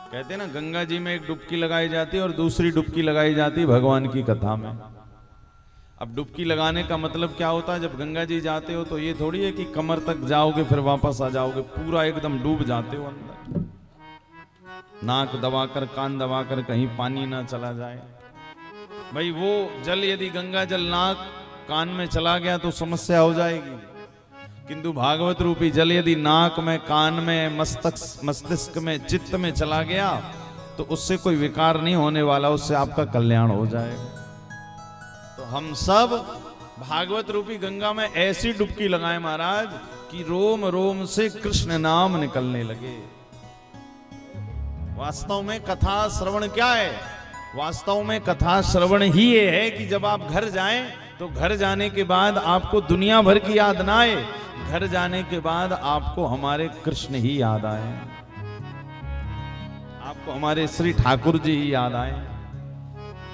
कहते हैं ना, गंगा जी में एक डुबकी लगाई जाती है और दूसरी डुबकी लगाई जाती है भगवान की कथा में। अब डुबकी लगाने का मतलब क्या होता है? जब गंगा जी जाते हो तो ये थोड़ी है कि कमर तक जाओगे फिर वापस आ जाओगे, पूरा एकदम डूब जाते हो अंदर, नाक दबाकर कान दबाकर कहीं पानी ना चला जाए। भाई वो जल यदि गंगा जल नाक कान में चला गया तो समस्या हो जाएगी, किंतु भागवत रूपी जल यदि नाक में कान में मस्तिष्क में चित्त में चला गया तो उससे कोई विकार नहीं होने वाला, उससे आपका कल्याण हो जाएगा। तो हम सब भागवत रूपी गंगा में ऐसी डुबकी लगाएं महाराज कि रोम रोम से कृष्ण नाम निकलने लगे। वास्तव में कथा श्रवण क्या है? वास्तव में कथा श्रवण ही ये है कि जब आप घर जाएं तो घर जाने के बाद आपको दुनिया भर की याद ना आए, घर जाने के बाद आपको हमारे कृष्ण ही याद आए, आपको हमारे श्री ठाकुर जी ही याद आए।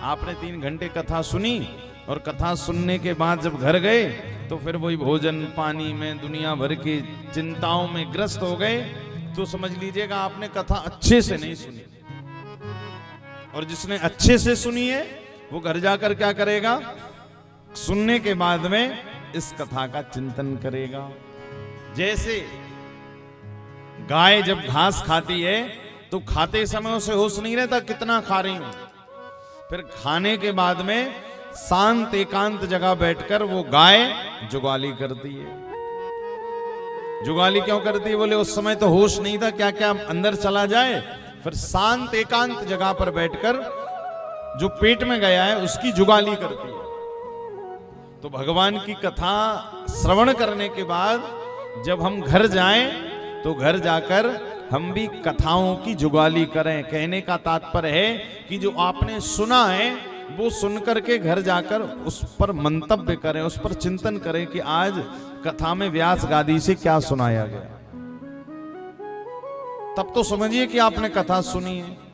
आपने 3 घंटे कथा सुनी और कथा सुनने के बाद जब घर गए तो फिर वही भोजन पानी में दुनिया भर की चिंताओं में ग्रस्त हो गए, तो समझ लीजिएगा आपने कथा अच्छे से नहीं सुनी। और जिसने अच्छे से सुनी है वो घर जाकर क्या करेगा? सुनने के बाद में इस कथा का चिंतन करेगा। जैसे गाय जब घास खाती है तो खाते समय उसे होश नहीं रहता कितना खा रही हूं, फिर खाने के बाद में शांत एकांत जगह बैठकर वो गाय जुगाली करती है। जुगाली क्यों करती है? बोले उस समय तो होश नहीं था, क्या क्या अंदर चला जाए, फिर शांत एकांत जगह पर बैठकर जो पेट में गया है उसकी जुगाली करती है। तो भगवान की कथा श्रवण करने के बाद जब हम घर जाएं तो घर जाकर हम भी कथाओं की जुगाली करें। कहने का तात्पर्य है कि जो आपने सुना है वो सुनकर के घर जाकर उस पर मंतव्य करें, उस पर चिंतन करें कि आज कथा में व्यास गादी से क्या सुनाया गया। तब तो समझिए कि आपने कथा सुनी है,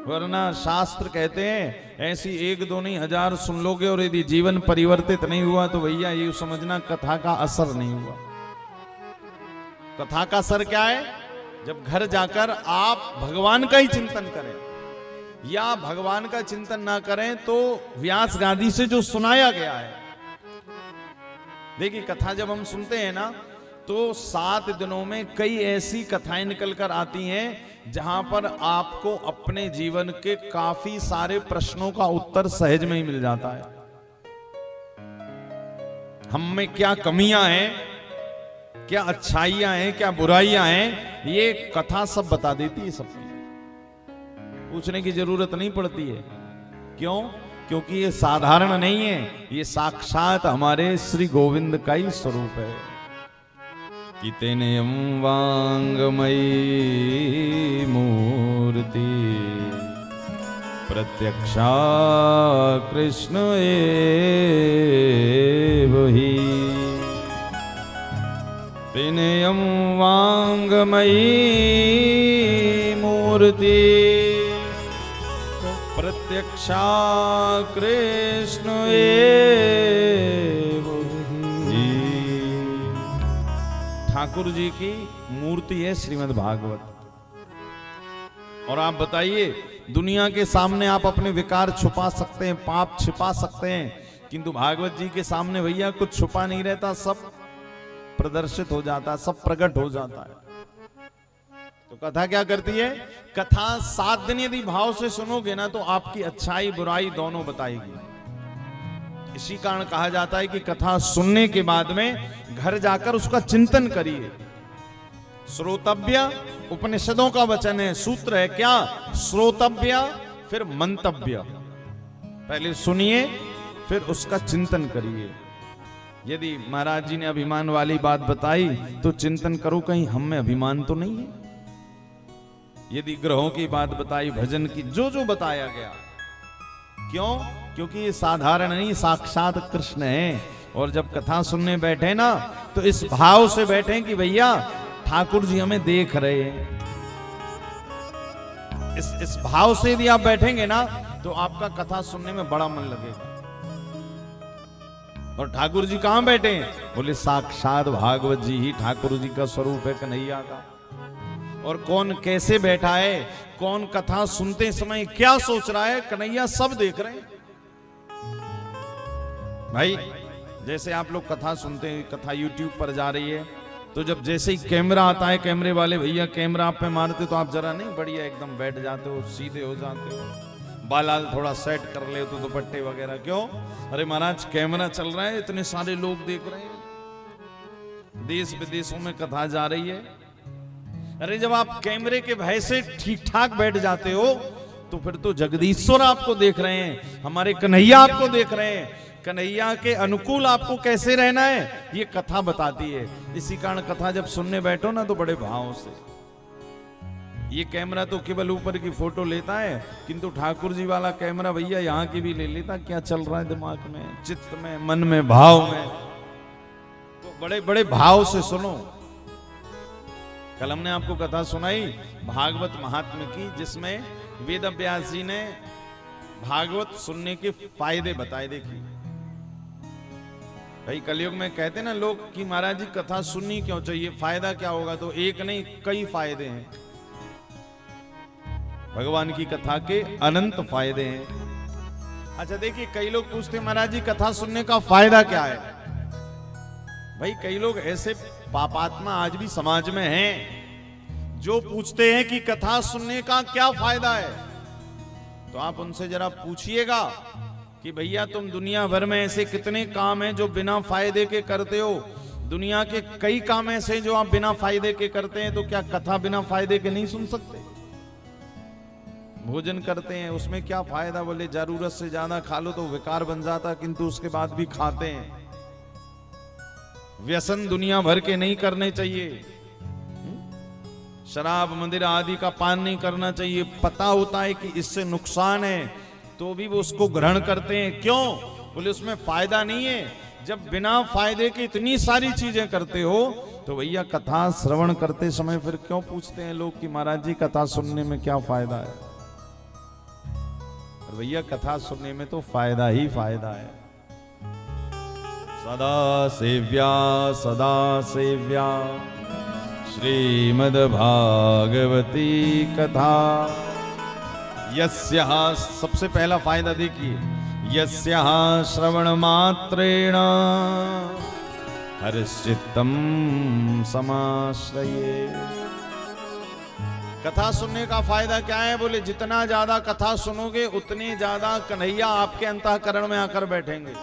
वरना शास्त्र कहते हैं ऐसी 1-2 नहीं 1000 सुन लोगे और यदि जीवन परिवर्तित नहीं हुआ तो भैया ये समझना कथा का असर नहीं हुआ। कथा का असर क्या है? जब घर जाकर आप भगवान का ही चिंतन करें, या भगवान का चिंतन ना करें तो व्यास गादी से जो सुनाया गया है। देखिए कथा जब हम सुनते हैं ना तो 7 दिनों में कई ऐसी कथाएं निकल कर आती हैं जहां पर आपको अपने जीवन के काफी सारे प्रश्नों का उत्तर सहज में ही मिल जाता है। हम में क्या कमियां हैं, क्या अच्छाइयां हैं, क्या बुराइयां हैं, ये कथा सब बता देती है। सबकी पूछने की जरूरत नहीं पड़ती है। क्यों? क्योंकि ये साधारण नहीं है, ये साक्षात हमारे श्री गोविंद का ही स्वरूप है। कि तेनेयम वांगमयी मूर्ति प्रत्यक्षा कृष्ण एव ही। तेनेयम वांगमयी मूर्ति प्रत्यक्षा कृष्ण एव ही। ठाकुर जी की मूर्ति है श्रीमद् भागवत। और आप बताइए, दुनिया के सामने आप अपने विकार छुपा सकते हैं, पाप छिपा सकते हैं, किंतु भागवत जी के सामने भैया कुछ छुपा नहीं रहता, सब प्रदर्शित हो जाता है, सब प्रकट हो जाता है। तो कथा क्या करती है? कथा 7 दिन यदि भाव से सुनोगे ना तो आपकी अच्छाई बुराई दोनों बताएगी। इसी कारण कहा जाता है कि कथा सुनने के बाद में घर जाकर उसका चिंतन करिए। श्रोतव्य उपनिषदों का वचन है, सूत्र है क्या? श्रोतव्य फिर मंतव्य। पहले सुनिए फिर उसका चिंतन करिए। यदि महाराज जी ने अभिमान वाली बात बताई तो चिंतन करो कहीं हम में अभिमान तो नहीं है। यदि ग्रहों की बात बताई, भजन की, जो जो बताया गया, क्यों? क्योंकि ये साधारण नहीं, साक्षात कृष्ण है। और जब कथा सुनने बैठे ना तो इस भाव से बैठे कि भैया ठाकुर जी हमें देख रहे हैं। इस भाव से यदि आप बैठेंगे ना तो आपका कथा सुनने में बड़ा मन लगेगा। और ठाकुर जी कहां बैठे हैं? बोले साक्षात भागवत जी ही ठाकुर जी का स्वरूप है, कन्हैया का। और कौन कैसे बैठा है, कौन कथा सुनते समय क्या सोच रहा है, कन्हैया सब देख रहे हैं। भाई जैसे आप लोग कथा सुनते हैं, कथा यूट्यूब पर जा रही है, तो जब जैसे ही कैमरा आता है, कैमरे वाले भैया कैमरा आप पे मारते तो आप जरा नहीं बढ़िया एकदम बैठ जाते हो, सीधे हो जाते हो, बालाल थोड़ा सेट कर ले तो दुपट्टे वगैरह। क्यों? अरे महाराज कैमरा चल रहा है, इतने सारे लोग देख रहे हैं, देश विदेशों में कथा जा रही है। अरे जब आप कैमरे के भय से ठीक ठाक बैठ जाते हो तो फिर तो जगदीश्वर आपको देख रहे हैं, हमारे कन्हैया आपको देख रहे हैं। कन्हैया के अनुकूल आपको कैसे रहना है ये कथा बताती है। इसी कारण कथा जब सुनने बैठो ना तो बड़े भाव से। ये कैमरा तो केवल ऊपर की फोटो लेता है, किंतु ठाकुर जी वाला कैमरा भैया यहाँ की भी ले लेता, क्या चल रहा है दिमाग में, चित्त में, मन में, भाव में। तो बड़े बड़े भाव से सुनो। कल हमने आपको कथा सुनाई भागवत महात्म्य की, जिसमें वेद व्यास जी ने भागवत सुनने के फायदे बताए। देखिए भाई कलयुग में कहते ना लोग कि महाराज जी कथा सुननी क्यों चाहिए, फायदा क्या होगा, तो एक नहीं कई फायदे हैं। भगवान की कथा के अनंत फायदे हैं। अच्छा देखिए कई लोग पूछते महाराज जी कथा सुनने का फायदा क्या है। भाई कई लोग ऐसे पापात्मा आज भी समाज में हैं जो पूछते हैं कि कथा सुनने का क्या फायदा है। तो आप उनसे जरा पूछिएगा कि भैया तुम दुनिया भर में ऐसे कितने काम हैं जो बिना फायदे के करते हो, दुनिया के कई काम ऐसे जो आप बिना फायदे के करते हैं, तो क्या कथा बिना फायदे के नहीं सुन सकते? भोजन करते हैं उसमें क्या फायदा, बोले जरूरत से ज्यादा खा लो तो विकार बन जाता, किंतु उसके बाद भी खाते हैं। व्यसन दुनिया भर के नहीं करने चाहिए, शराब मदिरा आदि का पान नहीं करना चाहिए, पता होता है कि इससे नुकसान है तो भी वो उसको ग्रहण करते हैं। क्यों? बोले उसमें फायदा नहीं है। जब बिना फायदे के इतनी सारी चीजें करते हो तो भैया कथा श्रवण करते समय फिर क्यों पूछते हैं लोग कि महाराज जी कथा सुनने में क्या फायदा है। और भैया कथा सुनने में तो फायदा ही फायदा है। सदा सेव्या श्रीमद् भागवती कथा। यस्याः सबसे पहला फायदा देखिए, यस्याः श्रवण मात्रेण हर्षचित्तम समाश्रये। कथा सुनने का फायदा क्या है? बोले जितना ज्यादा कथा सुनोगे उतने ज्यादा कन्हैया आपके अंतःकरण में आकर बैठेंगे।